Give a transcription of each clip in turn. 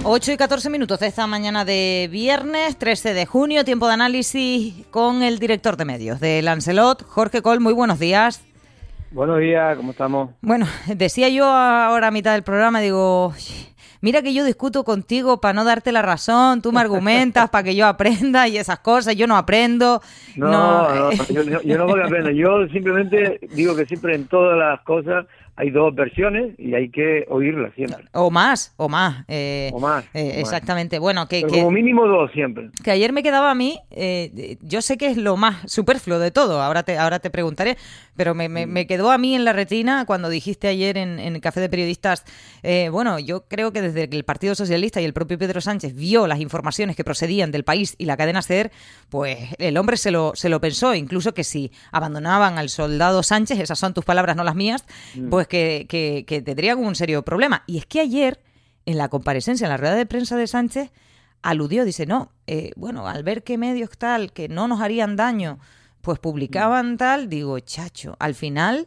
8:14 de esta mañana de viernes 13 de junio, tiempo de análisis con el director de medios de Lancelot, Jorge Coll. Muy buenos días. Buenos días, ¿cómo estamos? Bueno, decía yo ahora a mitad del programa, digo, mira que yo discuto contigo para no darte la razón, tú me argumentas para que yo aprenda y esas cosas, yo no aprendo. No, yo no voy a aprender, yo simplemente digo que siempre en todas las cosas hay dos versiones y hay que oírlas siempre. O más. Exactamente. Bueno, Pero como mínimo dos siempre. Que ayer me quedaba a mí, yo sé que es lo más superfluo de todo, ahora te preguntaré, pero me quedó a mí en la retina cuando dijiste ayer en el Café de Periodistas, bueno, yo creo que desde que el Partido Socialista y el propio Pedro Sánchez vio las informaciones que procedían del País y la cadena SER, pues el hombre se lo pensó, incluso que si abandonaban al soldado Sánchez, esas son tus palabras, no las mías, pues que tendrían un serio problema. Y es que ayer, en la comparecencia, en la rueda de prensa de Sánchez, aludió, dice, no, bueno, al ver que medios tal, que no nos harían daño, pues publicaban tal, digo, chacho, al final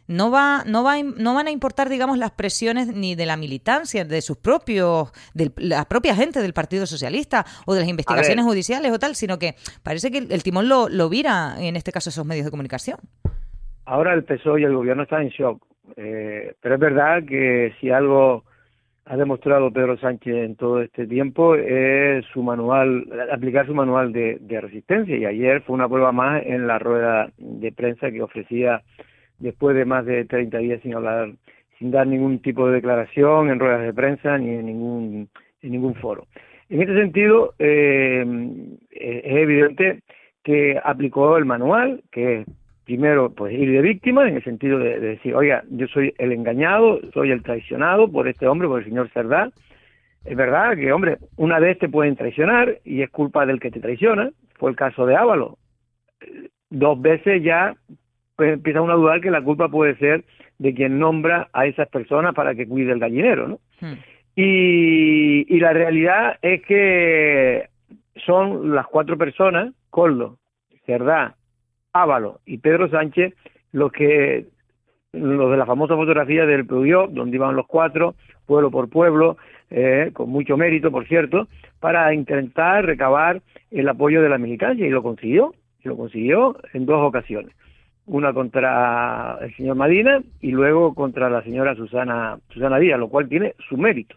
no van a importar, digamos, las presiones ni de la militancia, de sus propios, de la propia gente del Partido Socialista o de las investigaciones judiciales o tal, sino que parece que el timón lo vira, en este caso, esos medios de comunicación. Ahora el PSOE y el gobierno están en shock. Pero es verdad que si algo ha demostrado Pedro Sánchez en todo este tiempo es aplicar su manual de resistencia, y ayer fue una prueba más en la rueda de prensa que ofrecía después de más de 30 días sin dar ningún tipo de declaración en ruedas de prensa ni en ningún foro. En este sentido, es evidente que aplicó el manual, que es primero, pues ir de víctima, en el sentido de decir, oiga, yo soy el engañado, soy el traicionado por este hombre, por el señor Cerdá. Es verdad que, hombre, una vez te pueden traicionar y es culpa del que te traiciona. Fue el caso de Ábalos. 2 veces ya pues, empieza uno a dudar que la culpa puede ser de quien nombra a esas personas para que cuide el gallinero, ¿no? Y la realidad es que son las 4 personas, Koldo, Cerdá, Ábalos y Pedro Sánchez, los de la famosa fotografía del Peugeot, donde iban los 4, pueblo por pueblo, con mucho mérito, por cierto, para intentar recabar el apoyo de la militancia, y lo consiguió en 2 ocasiones. Una contra el señor Madina y luego contra la señora Susana Díaz, lo cual tiene su mérito.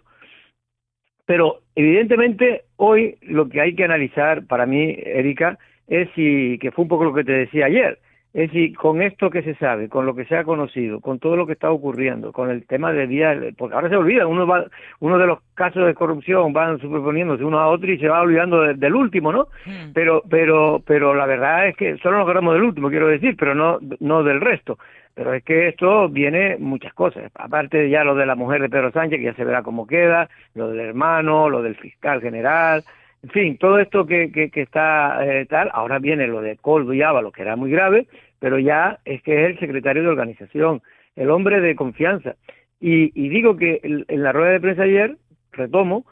Pero evidentemente hoy lo que hay que analizar para mí, Erika, que fue un poco lo que te decía ayer, es si con esto que se sabe, con lo que se ha conocido, con todo lo que está ocurriendo, con el tema de Díaz, porque ahora se olvida, uno de los casos de corrupción van superponiéndose uno a otro y se va olvidando del último, ¿no? Pero la verdad es que solo nos acordamos del último, quiero decir, pero no del resto. Pero es que esto viene muchas cosas, aparte de ya lo de la mujer de Pedro Sánchez, que ya se verá cómo queda, lo del hermano, lo del fiscal general. En fin, todo esto que está tal, ahora viene lo de Koldo y Ábalos, que era muy grave, pero ya es que es el secretario de organización, el hombre de confianza. Y digo que en la rueda de prensa ayer, retomo,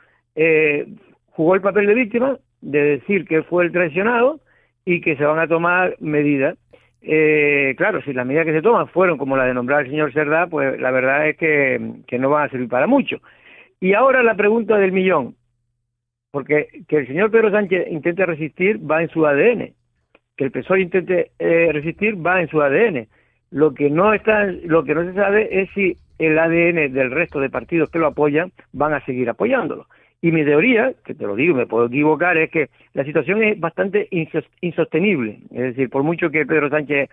jugó el papel de víctima, de decir que fue el traicionado y que se van a tomar medidas. Claro, si las medidas que se toman fueron como la de nombrar al señor Cerdá, pues la verdad es que no van a servir para mucho. Y ahora la pregunta del millón. Porque que el señor Pedro Sánchez intente resistir va en su ADN, que el PSOE intente resistir va en su ADN. Lo que no se sabe es si el ADN del resto de partidos que lo apoyan van a seguir apoyándolo. Y mi teoría, que te lo digo, me puedo equivocar, es que la situación es bastante insostenible. Es decir, por mucho que Pedro Sánchez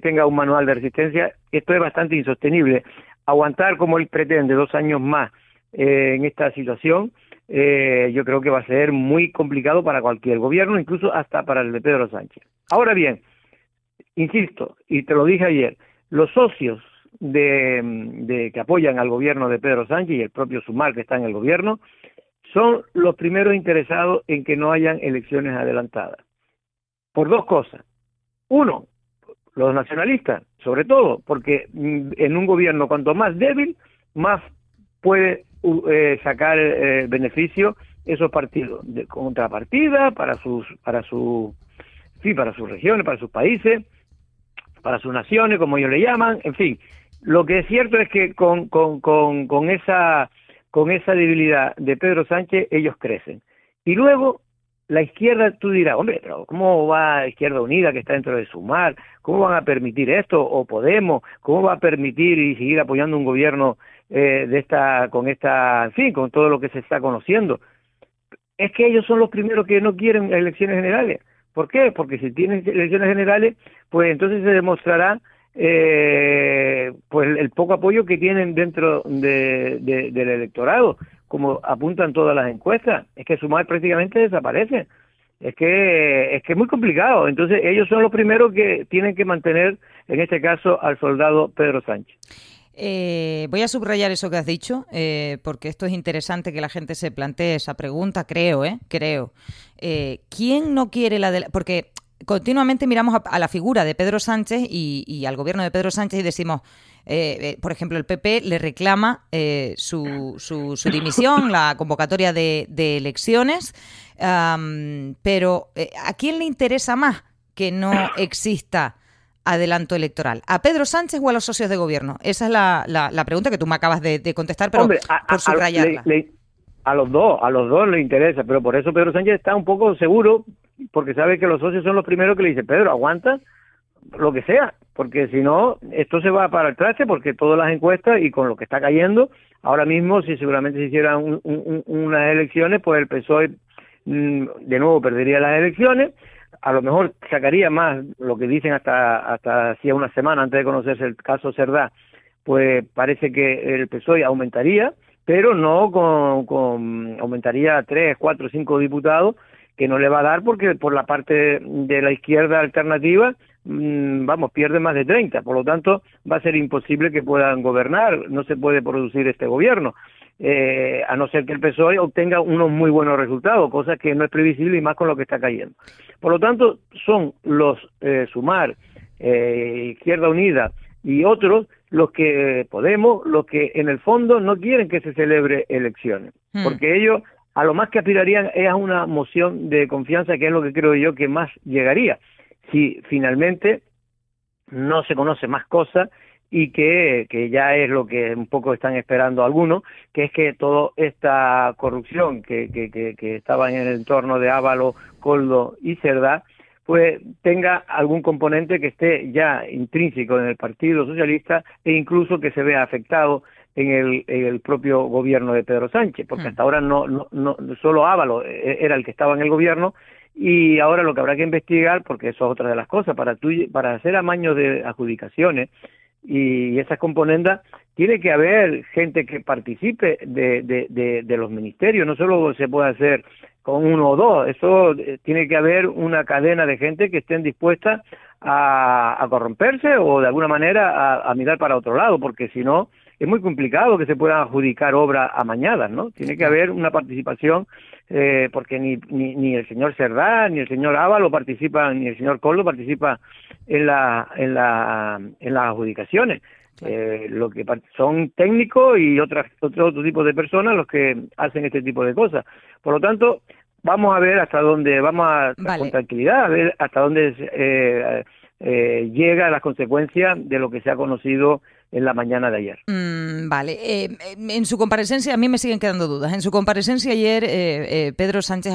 tenga un manual de resistencia, esto es bastante insostenible. Aguantar como él pretende 2 años más en esta situación, yo creo que va a ser muy complicado para cualquier gobierno, incluso hasta para el de Pedro Sánchez. Ahora bien, insisto, y te lo dije ayer, los socios que apoyan al gobierno de Pedro Sánchez y el propio Sumar, que está en el gobierno, son los primeros interesados en que no hayan elecciones adelantadas. Por 2 cosas. Uno, los nacionalistas, sobre todo, porque en un gobierno cuanto más débil, más puede sacar beneficio esos partidos de contrapartida para sus regiones, para sus países, para sus naciones, como ellos le llaman, en fin. Lo que es cierto es que con esa con esa debilidad de Pedro Sánchez, ellos crecen. Y luego, la izquierda, tú dirás, hombre, pero ¿cómo va Izquierda Unida, que está dentro de Sumar? ¿Cómo van a permitir esto? ¿O Podemos? ¿Cómo va a permitir y seguir apoyando un gobierno en fin, con todo lo que se está conociendo? Es que ellos son los primeros que no quieren elecciones generales. ¿Por qué? Porque si tienen elecciones generales, pues entonces se demostrará pues el poco apoyo que tienen dentro del electorado, como apuntan todas las encuestas. Es que Sumar prácticamente desaparece. Es que es muy complicado. Entonces ellos son los primeros que tienen que mantener, en este caso, al soldado Pedro Sánchez. Voy a subrayar eso que has dicho, porque esto es interesante que la gente se plantee esa pregunta, creo. ¿Quién no quiere porque continuamente miramos a la figura de Pedro Sánchez y al gobierno de Pedro Sánchez y decimos, por ejemplo, el PP le reclama su dimisión, la convocatoria de elecciones, pero ¿a quién le interesa más que no exista adelanto electoral? ¿A Pedro Sánchez o a los socios de gobierno? Esa es la pregunta que tú me acabas de contestar, pero hombre, por subrayarla. A los dos le interesa, pero por eso Pedro Sánchez está un poco seguro, porque sabe que los socios son los primeros que le dicen, Pedro, aguanta lo que sea, porque si no, esto se va para el traste, porque todas las encuestas y con lo que está cayendo, ahora mismo, si seguramente se hicieran unas elecciones, pues el PSOE de nuevo perdería las elecciones, a lo mejor sacaría más, lo que dicen hasta hacía una semana antes de conocerse el caso Cerdá, pues parece que el PSOE aumentaría, pero no aumentaría 3, 4, 5 diputados, que no le va a dar porque por la parte de la izquierda alternativa, pierde más de 30, por lo tanto va a ser imposible que puedan gobernar, no se puede producir este gobierno, a no ser que el PSOE obtenga unos muy buenos resultados, cosa que no es previsible y más con lo que está cayendo. Por lo tanto, son los Sumar, Izquierda Unida y otros los que Podemos, los que en el fondo no quieren que se celebre elecciones, porque ellos a lo más que aspirarían es a una moción de confianza, que es lo que creo yo que más llegaría, si finalmente no se conoce más cosas y que ya es lo que un poco están esperando algunos, que es que toda esta corrupción que estaba en el entorno de Ábalos, Koldo y Cerdá, pues tenga algún componente que esté ya intrínseco en el Partido Socialista e incluso que se vea afectado en el propio gobierno de Pedro Sánchez, porque hasta ahora no solo Ábalos era el que estaba en el gobierno, y ahora lo que habrá que investigar, porque eso es otra de las cosas, para hacer amaños de adjudicaciones y esas componendas, tiene que haber gente que participe de los ministerios, no solo se puede hacer con uno o dos, eso tiene que haber una cadena de gente que estén dispuestas a corromperse o de alguna manera a mirar para otro lado, porque si no es muy complicado que se puedan adjudicar obras amañadas, ¿no? Tiene que haber una participación, porque ni el señor Cerdá, ni el señor Ábalos participan, ni el señor Koldo participa en las adjudicaciones. Lo que son técnicos y otro tipo de personas los que hacen este tipo de cosas. Por lo tanto, vamos a ver hasta dónde, con tranquilidad, a ver hasta dónde llega las consecuencias de lo que se ha conocido en la mañana de ayer. En su comparecencia, a mí me siguen quedando dudas. En su comparecencia ayer, Pedro Sánchez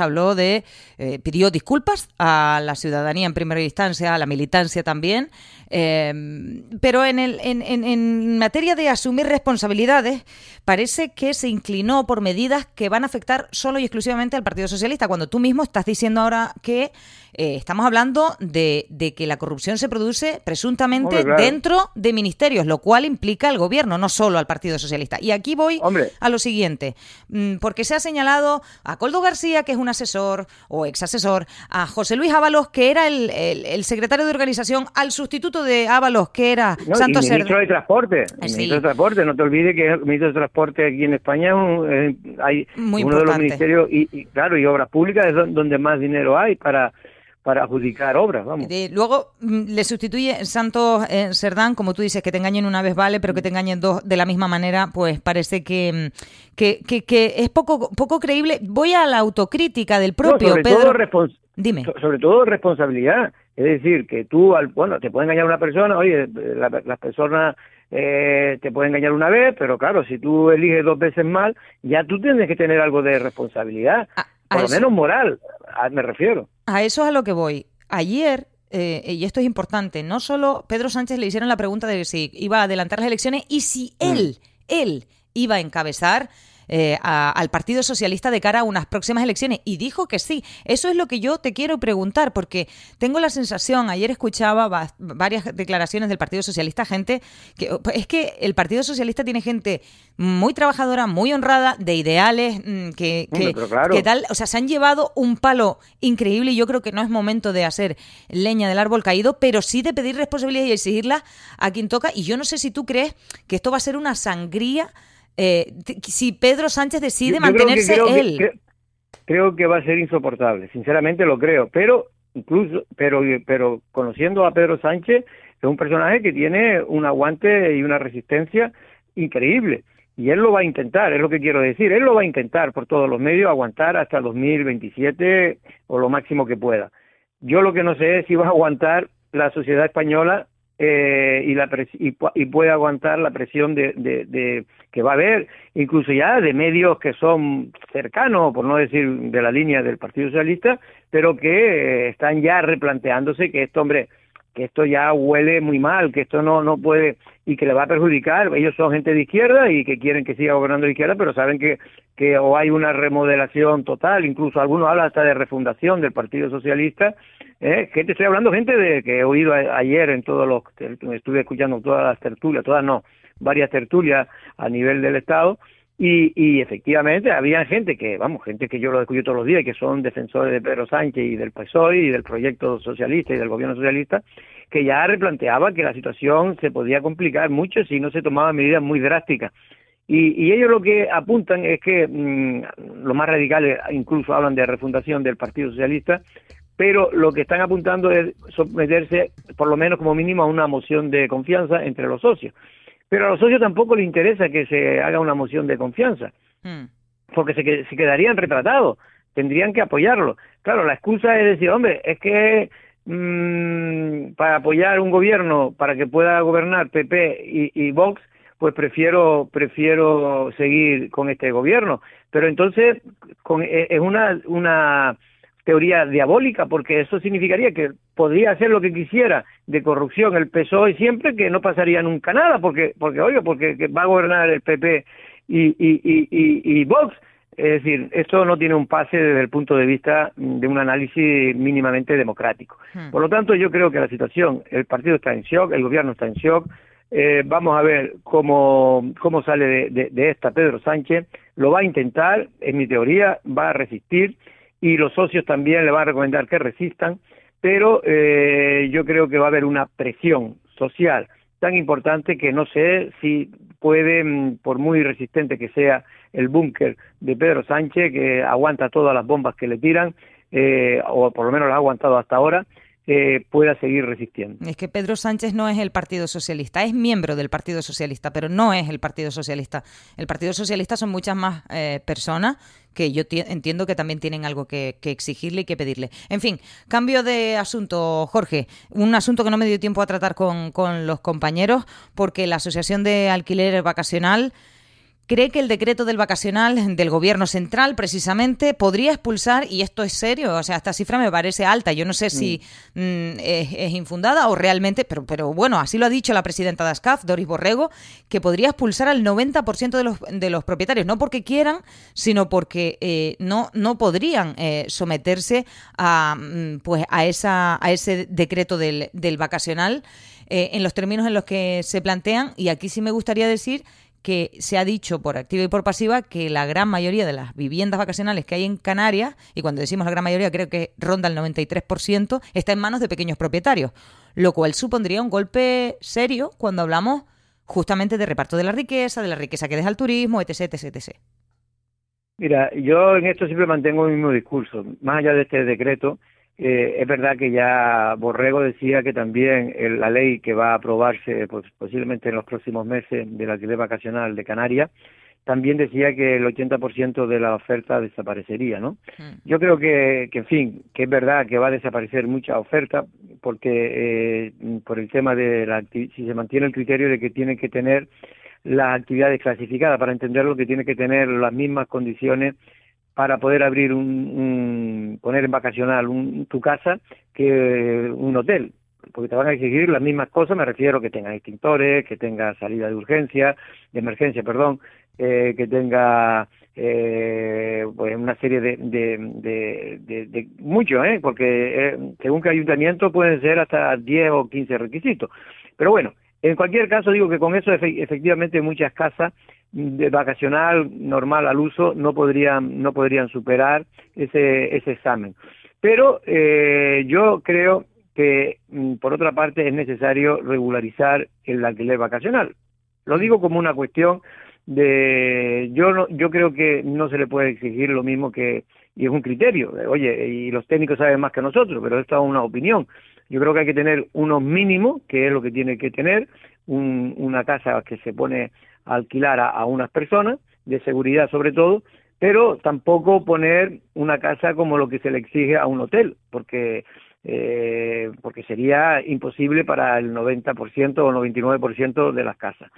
pidió disculpas a la ciudadanía en primera instancia, a la militancia también, pero en materia de asumir responsabilidades, parece que se inclinó por medidas que van a afectar solo y exclusivamente al Partido Socialista, cuando tú mismo estás diciendo ahora que estamos hablando de que la corrupción se produce presuntamente dentro de ministerios, lo cual implica al gobierno, no solo al Partido Socialista. Y aquí voy a lo siguiente, porque se ha señalado a Koldo García, que es un asesor o exasesor, a José Luis Ábalos, que era el secretario de organización, al sustituto de Ábalos, que era Santos Cerdá. Ministro de Transporte, ministro de Transporte, no te olvides que el ministro de Transporte aquí en España hay muy uno importante. De los ministerios y obras públicas es donde más dinero hay para adjudicar obras, vamos. Luego le sustituye Santos Cerdán, como tú dices, que te engañen una vez vale, pero que te engañen dos de la misma manera, pues parece que es poco creíble. Voy a la autocrítica del propio Pedro. Dime. Sobre todo responsabilidad. Es decir, que tú, te puede engañar una persona, oye, la persona te puede engañar una vez, pero claro, si tú eliges 2 veces mal, ya tú tienes que tener algo de responsabilidad, por lo menos moral, me refiero. A eso es a lo que voy. Ayer, y esto es importante, no solo Pedro Sánchez le hicieron la pregunta de si iba a adelantar las elecciones y si él iba a encabezar al Partido Socialista de cara a unas próximas elecciones, y dijo que sí. Eso es lo que yo te quiero preguntar, porque tengo la sensación, ayer escuchaba varias declaraciones del Partido Socialista, gente que es que el Partido Socialista tiene gente muy trabajadora, muy honrada, de ideales, que tal, o sea, se han llevado un palo increíble, y yo creo que no es momento de hacer leña del árbol caído, pero sí de pedir responsabilidad y exigirla a quien toca. Y yo no sé si tú crees que esto va a ser una sangría si Pedro Sánchez decide mantenerse él. Creo que va a ser insoportable, sinceramente lo creo, pero conociendo a Pedro Sánchez, es un personaje que tiene un aguante y una resistencia increíble, y él lo va a intentar, es lo que quiero decir, él lo va a intentar por todos los medios aguantar hasta 2027 o lo máximo que pueda. Yo lo que no sé es si va a aguantar la sociedad española y puede aguantar la presión de que va a haber, incluso ya de medios que son cercanos, por no decir de la línea del Partido Socialista, pero que están ya replanteándose que esto ya huele muy mal, que esto no puede, y que le va a perjudicar. Ellos son gente de izquierda y que quieren que siga gobernando de izquierda, pero saben que o hay una remodelación total, incluso algunos hablan hasta de refundación del Partido Socialista. Gente, estoy hablando gente que he oído ayer estuve escuchando todas las tertulias, varias tertulias a nivel del Estado, y efectivamente había gente que yo lo escucho todos los días, que son defensores de Pedro Sánchez y del PSOE y del proyecto socialista y del gobierno socialista, que ya replanteaba que la situación se podía complicar mucho si no se tomaban medidas muy drásticas. Y ellos lo que apuntan es que los más radicales incluso hablan de refundación del Partido Socialista, pero lo que están apuntando es someterse, por lo menos como mínimo, a una moción de confianza entre los socios. Pero a los socios tampoco les interesa que se haga una moción de confianza, porque se quedarían retratados, tendrían que apoyarlo. Claro, la excusa es decir, hombre, es que para apoyar un gobierno, para que pueda gobernar PP y Vox, pues prefiero seguir con este gobierno. Pero entonces es una teoría diabólica, porque eso significaría que podría hacer lo que quisiera de corrupción el PSOE siempre, que no pasaría nunca nada, porque va a gobernar el PP y Vox. Es decir, esto no tiene un pase desde el punto de vista de un análisis mínimamente democrático. Por lo tanto, yo creo que la situación, el partido está en shock, el gobierno está en shock. Vamos a ver cómo sale de esta Pedro Sánchez. Lo va a intentar, en mi teoría, va a resistir, y los socios también le van a recomendar que resistan, pero yo creo que va a haber una presión social tan importante que no sé si puede, por muy resistente que sea el búnker de Pedro Sánchez, que aguanta todas las bombas que le tiran, o por lo menos las ha aguantado hasta ahora, pueda seguir resistiendo. Es que Pedro Sánchez no es el Partido Socialista, es miembro del Partido Socialista, pero no es el Partido Socialista. El Partido Socialista son muchas más personas que yo entiendo que también tienen algo que exigirle y que pedirle. En fin, cambio de asunto, Jorge. Un asunto que no me dio tiempo a tratar con los compañeros, porque la Asociación de Alquiler Vacacional cree que el decreto del vacacional del Gobierno Central, precisamente, podría expulsar, y esto es serio, o sea, esta cifra me parece alta, yo no sé si es infundada o realmente, pero bueno, así lo ha dicho la presidenta de ASCAF, Doris Borrego, que podría expulsar al 90% de los propietarios, no porque quieran, sino porque no podrían someterse a ese decreto del vacacional en los términos en los que se plantean. Y aquí sí me gustaría decir que se ha dicho por activa y por pasiva que la gran mayoría de las viviendas vacacionales que hay en Canarias, y cuando decimos la gran mayoría creo que ronda el 93%, está en manos de pequeños propietarios, lo cual supondría un golpe serio cuando hablamos justamente de reparto de la riqueza que deja el turismo, etc, etc, etc. Mira, yo en esto siempre mantengo el mismo discurso. Más allá de este decreto, es verdad que ya Borrego decía que también la ley que va a aprobarse pues, posiblemente en los próximos meses del alquiler vacacional de Canarias también decía que el 80% de la oferta desaparecería, ¿no? Yo creo en fin, que es verdad que va a desaparecer mucha oferta, porque por el tema de si se mantiene el criterio de que tienen que tener las actividades clasificadas, para entenderlo, que tiene que tener las mismas condiciones para poder abrir poner en vacacional tu casa que un hotel, porque te van a exigir las mismas cosas. Me refiero que tenga extintores, que tenga salida de emergencia, perdón, que tenga pues una serie de muchos, porque según qué ayuntamiento pueden ser hasta 10 o 15 requisitos. Pero bueno, en cualquier caso digo que con eso efectivamente muchas casas de vacacional normal al uso no podrían superar ese examen. Pero yo creo que por otra parte es necesario regularizar el alquiler vacacional. Lo digo como una cuestión yo creo que no se le puede exigir lo mismo y es un criterio, oye, y los técnicos saben más que nosotros, pero esto es una opinión. Yo creo que hay que tener unos mínimos, que es lo que tiene que tener una casa que se pone a alquilar a unas personas, de seguridad sobre todo, pero tampoco poner una casa como lo que se le exige a un hotel, porque sería imposible para el 90% o el 99% de las casas.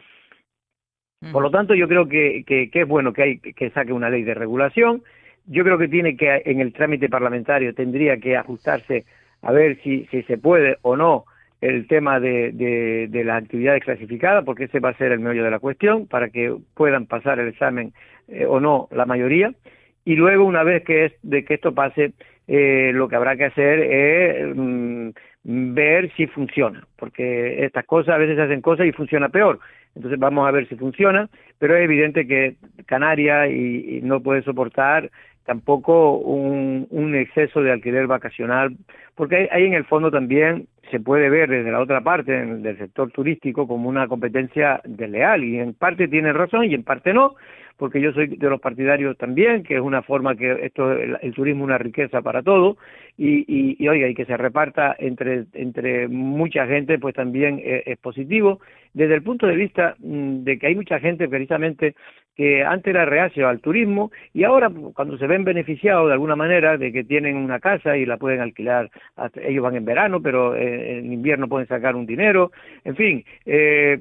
Por lo tanto, yo creo que es bueno que saque una ley de regulación. Yo creo que en el trámite parlamentario tendría que ajustarse a ver si se puede o no el tema de las actividades clasificadas, porque ese va a ser el meollo de la cuestión, para que puedan pasar el examen o no la mayoría. Y luego, una vez que esto pase, lo que habrá que hacer es ver si funciona, porque estas cosas a veces se hacen cosas y funciona peor. Entonces vamos a ver si funciona, pero es evidente que Canarias y no puede soportar tampoco un exceso de alquiler vacacional, porque ahí en el fondo también se puede ver desde la otra parte del sector turístico como una competencia desleal, y en parte tienen razón y en parte no, porque yo soy de los partidarios también, que es una forma que el turismo es una riqueza para todos, y oiga, y que se reparta entre mucha gente, pues también es positivo, desde el punto de vista de que hay mucha gente precisamente que antes era reacio al turismo y ahora cuando se ven beneficiados de alguna manera de que tienen una casa y la pueden alquilar, ellos van en verano, pero en invierno pueden sacar un dinero, en fin,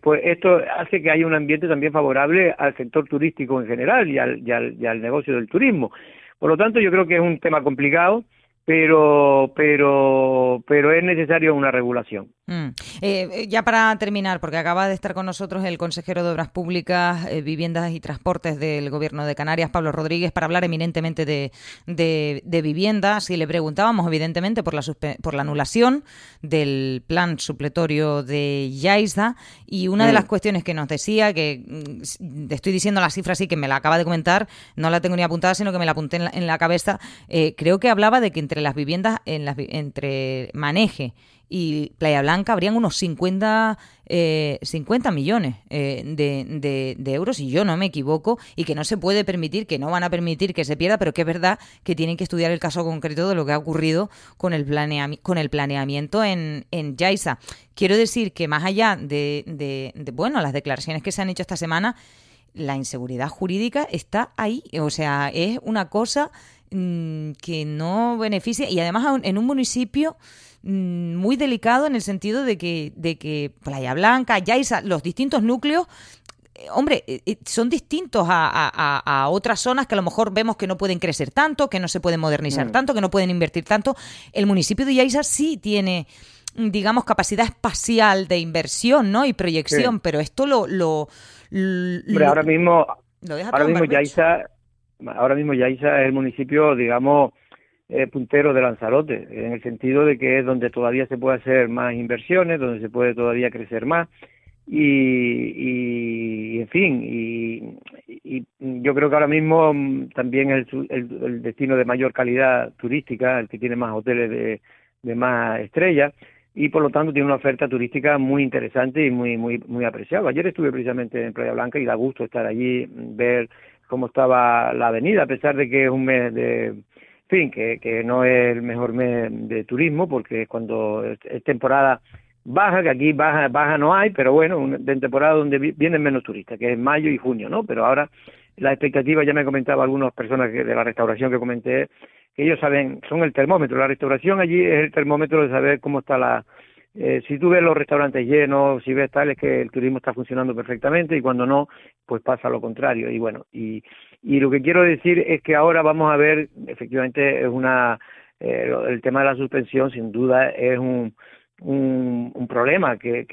pues esto hace que haya un ambiente también favorable al sector turístico en general y al negocio del turismo. Por lo tanto, yo creo que es un tema complicado, pero es necesario una regulación. Ya para terminar, porque acaba de estar con nosotros el consejero de Obras Públicas, Viviendas y Transportes del Gobierno de Canarias, Pablo Rodríguez, para hablar eminentemente de viviendas, y le preguntábamos evidentemente por la anulación del plan supletorio de Yaiza, y una de las cuestiones que nos decía, que estoy diciendo la cifra así que me la acaba de comentar, no la tengo ni apuntada, sino que me la apunté en la cabeza, creo que hablaba de que entre las viviendas, entre Maneje y Playa Blanca habrían unos 50 millones de euros, si yo no me equivoco, y que no se puede permitir, que no van a permitir que se pierda, pero que es verdad que tienen que estudiar el caso concreto de lo que ha ocurrido con el planeamiento en Yaiza. Quiero decir que más allá de las declaraciones que se han hecho esta semana, la inseguridad jurídica está ahí, o sea, es una cosa que no beneficia, y además en un municipio muy delicado, en el sentido de que Playa Blanca, Yaiza, los distintos núcleos, hombre, son distintos a otras zonas que a lo mejor vemos que no pueden crecer tanto, que no se pueden modernizar tanto, que no pueden invertir tanto. El municipio de Yaiza sí tiene, digamos, capacidad espacial de inversión, ¿no? Y proyección, sí. Pero esto Hombre, ahora mismo Yaiza es el municipio, digamos, puntero de Lanzarote, en el sentido de que es donde todavía se puede hacer más inversiones, donde se puede todavía crecer más, y en fin, y yo creo que ahora mismo también es el destino de mayor calidad turística, el que tiene más hoteles de más estrellas, y por lo tanto tiene una oferta turística muy interesante y muy apreciada. Ayer estuve precisamente en Playa Blanca y da gusto estar allí, ver cómo estaba la avenida, a pesar de que es un mes que no es el mejor mes de turismo, porque cuando es temporada baja, que aquí baja no hay, pero bueno, de temporada donde vienen menos turistas, que es mayo y junio, ¿no? Pero ahora la expectativa, ya me comentaba algunas personas de la restauración que comenté, que ellos saben, son el termómetro, la restauración allí es el termómetro de saber cómo está si tú ves los restaurantes llenos, si ves tal, es que el turismo está funcionando perfectamente, y cuando no, pues pasa lo contrario. Y bueno, y lo que quiero decir es que ahora vamos a ver, efectivamente, el tema de la suspensión sin duda es un problema que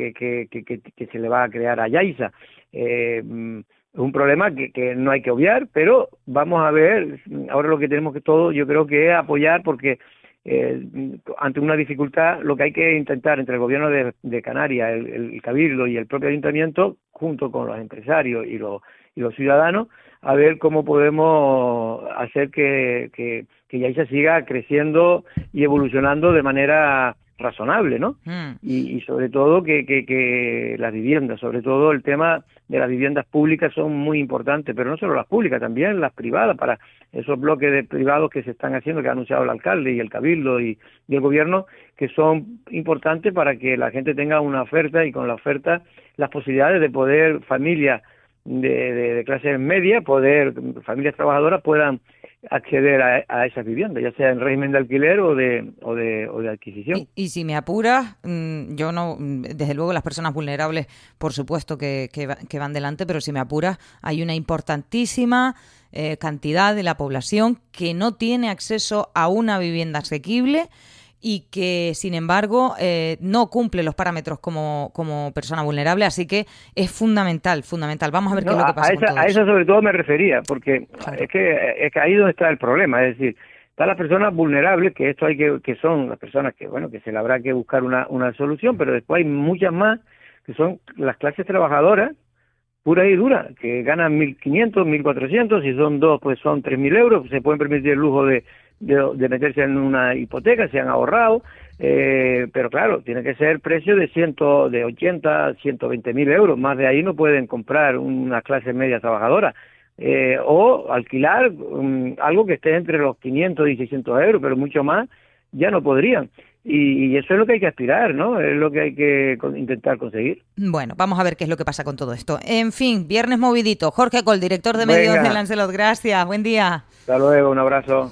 se le va a crear a Yaiza. Es un problema que no hay que obviar, pero vamos a ver, ahora lo que tenemos que todo, yo creo que es apoyar, porque ante una dificultad lo que hay que intentar entre el gobierno de Canarias, el Cabildo y el propio ayuntamiento, junto con los empresarios y los ciudadanos, a ver cómo podemos hacer que Yaiza siga creciendo y evolucionando de manera razonable, ¿no? Y sobre todo que las viviendas, sobre todo el tema de las viviendas públicas son muy importantes, pero no solo las públicas, también las privadas, para esos bloques de privados que se están haciendo, que ha anunciado el alcalde y el cabildo y el gobierno, que son importantes para que la gente tenga una oferta, y con la oferta las posibilidades de poder, familias de clase media, familias trabajadoras puedan acceder a esas viviendas, ya sea en régimen de alquiler o de adquisición. Y si me apuras, yo no, desde luego las personas vulnerables, por supuesto que van delante, pero si me apuras, hay una importantísima cantidad de la población que no tiene acceso a una vivienda asequible y que, sin embargo, no cumple los parámetros como persona vulnerable, así que es fundamental. Vamos a ver qué es lo que pasa con todo eso. A eso sobre todo me refería, porque claro, es que ahí es donde está el problema, es decir, están las personas vulnerables, que esto que son las personas que se le habrá que buscar una solución, pero después hay muchas más, que son las clases trabajadoras, puras y duras, que ganan 1.500, 1.400, si son dos, pues son 3.000 euros, se pueden permitir el lujo de meterse en una hipoteca, se han ahorrado, pero claro, tiene que ser precio de 80, 120.000 euros, más de ahí no pueden comprar una clase media trabajadora, o alquilar algo que esté entre los 500 y 600 euros, pero mucho más ya no podrían. Y eso es lo que hay que aspirar, ¿no? Es lo que hay que intentar conseguir. Bueno, vamos a ver qué es lo que pasa con todo esto. En fin, viernes movidito. Jorge Coll, director de medios de Lancelot. Gracias, buen día. Hasta luego, un abrazo.